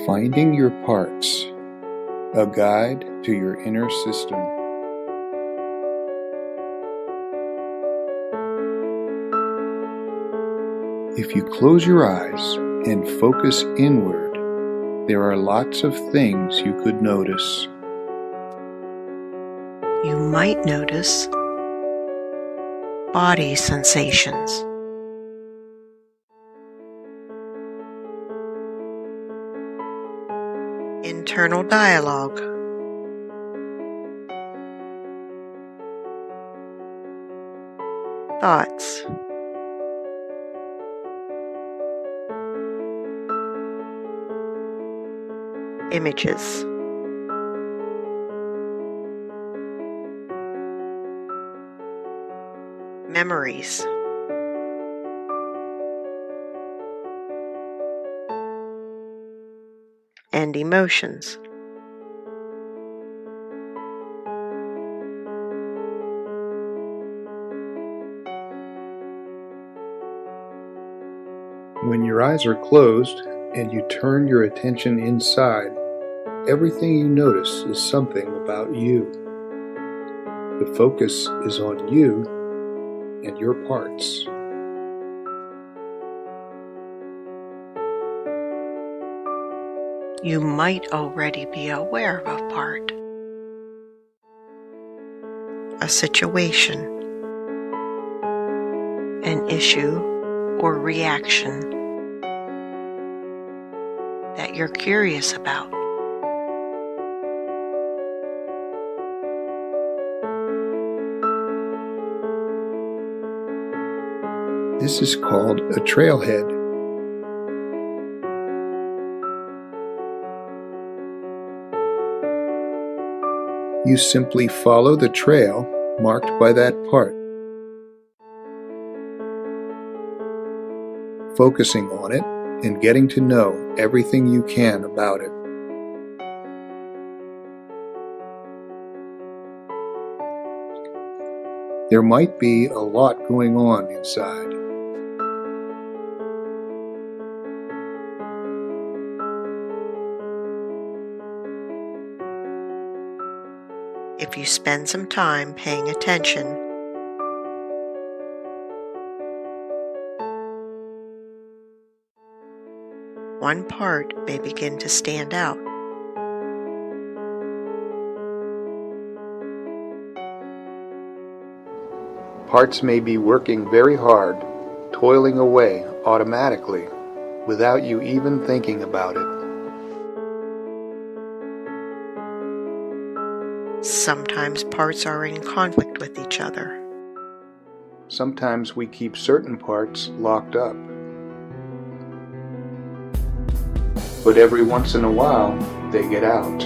Finding Your Parts, a guide to your inner system. If you close your eyes and focus inward, there are lots of things you could notice. You might notice body sensations, internal dialogue, thoughts, images, memories, and emotions. When your eyes are closed and you turn your attention inside, everything you notice is something about you. The focus is on you and your parts. You might already be aware of a part, a situation, an issue or reaction that you're curious about. This is called a trailhead. You simply follow the trail marked by that part, focusing on it and getting to know everything you can about it. There might be a lot going on inside. If you spend some time paying attention, one part may begin to stand out. Parts may be working very hard, toiling away automatically, without you even thinking about it. Sometimes parts are in conflict with each other. Sometimes we keep certain parts locked up. But every once in a while, they get out.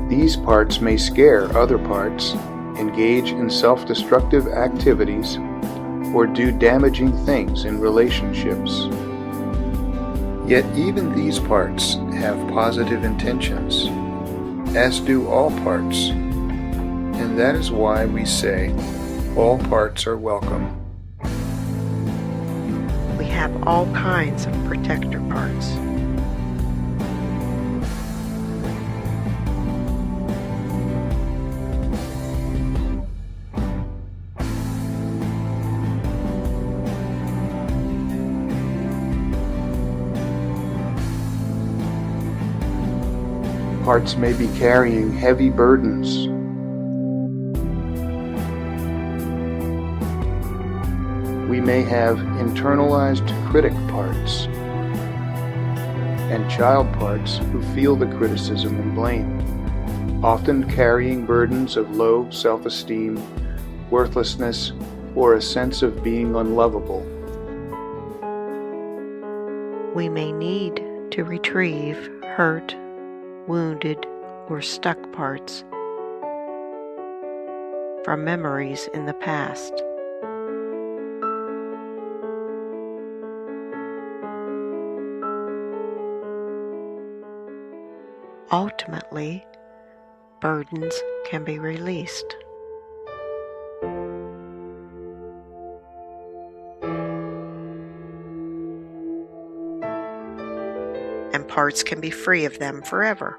These parts may scare other parts, engage in self-destructive activities, or do damaging things in relationships. Yet even these parts have positive intentions, as do all parts, and that is why we say all parts are welcome. We have all kinds of protector parts. Parts may be carrying heavy burdens. We may have internalized critic parts and child parts who feel the criticism and blame, often carrying burdens of low self-esteem, worthlessness, or a sense of being unlovable. We may need to retrieve hurt, wounded, or stuck parts from memories in the past. Ultimately, burdens can be released. parts can be free of them forever,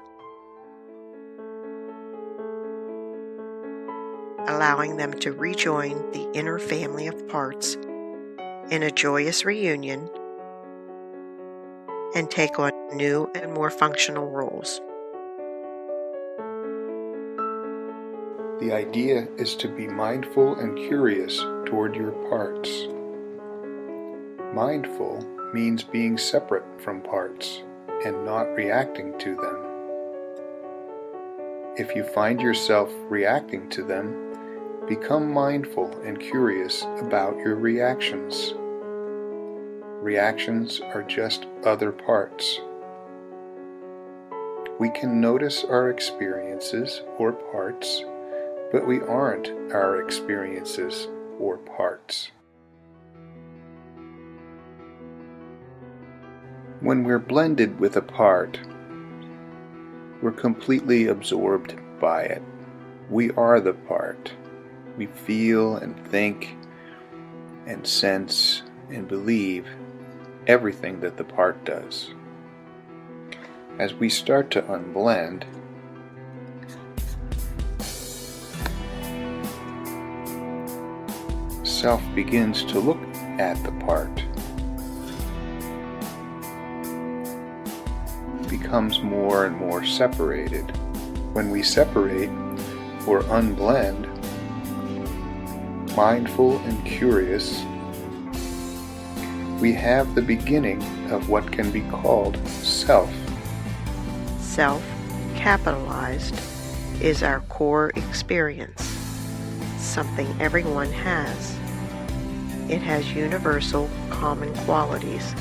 allowing them to rejoin the inner family of parts in a joyous reunion and take on new and more functional roles. The idea is to be mindful and curious toward your parts. Mindful means being separate from parts and not reacting to them. If you find yourself reacting to them, become mindful and curious about your reactions. Reactions are just other parts. We can notice our experiences or parts, but we aren't our experiences or parts. When we're blended with a part, we're completely absorbed by it. We are the part. We feel and think and sense and believe everything that the part does. As we start to unblend, self begins to look at the part, becomes more and more separated. When we separate or unblend, mindful and curious, we have the beginning of what can be called self. Self, capitalized, is our core experience, something everyone has. It has universal, common qualities.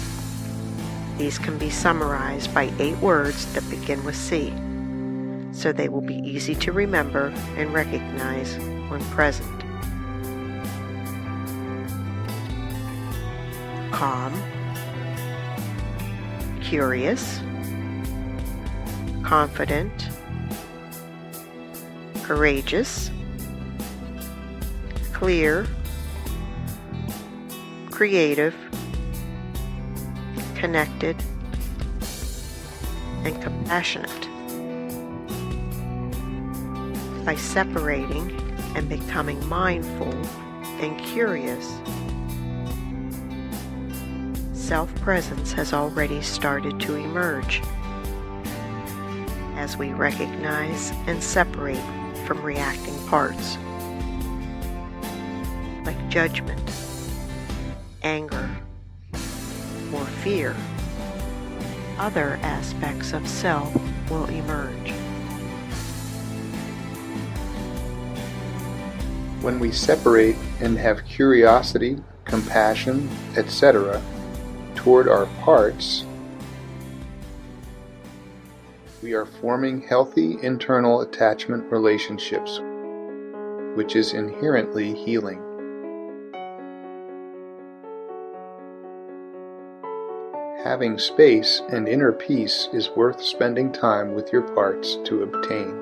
These can be summarized by 8 words that begin with C, so they will be easy to remember and recognize when present. Calm, curious, confident, courageous, clear, creative, connected, and compassionate. By separating and becoming mindful and curious, self-presence has already started to emerge as we recognize and separate from reacting parts, like judgment, anger, or fear. Other aspects of self will emerge. When we separate and have curiosity, compassion, etc., toward our parts, we are forming healthy internal attachment relationships, which is inherently healing. Having space and inner peace is worth spending time with your parts to obtain.